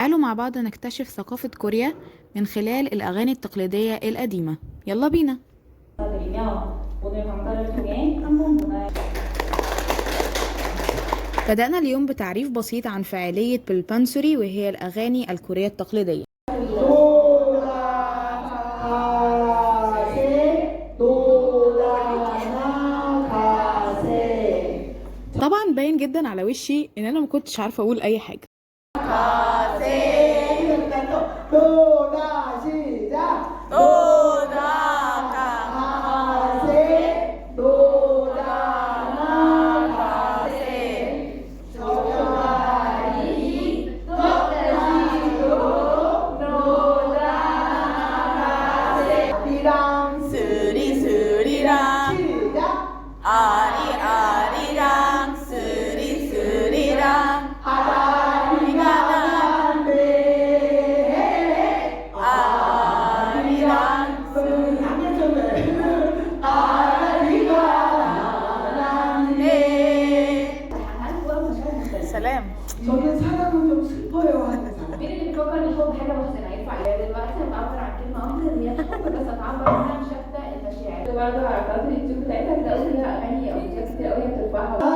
تعالوا مع بعض نكتشف ثقافة كوريا من خلال الأغاني التقليدية القديمة. يلا بينا. 드리며 오늘 강좌를 통해 한국 문화의 بدأنا اليوم بتعريف بسيط عن فعالية بالبانسوري، وهي الأغاني الكورية التقليدية. طبعا باين جدا على وشي ان انا ما كنتش عارفة اقول اي حاجة. 스리스리랑 아리아리랑 스리스리랑 아리가 난데 아리랑 아리가 난데. سلام. 저는 사랑은 좀 슬퍼요 하는 사람. مين اللي بيفكر ان الحب حاجه محزنه ينفع دلوقتي بعبر عن كلمه واحده هي الحب بس اتعبر عنها بشتى المشاعر. برضه حركات اليوتيوب بتاعتها هتلاقوا فيها اغاني او فيديوهات كتير قوي بترفعها.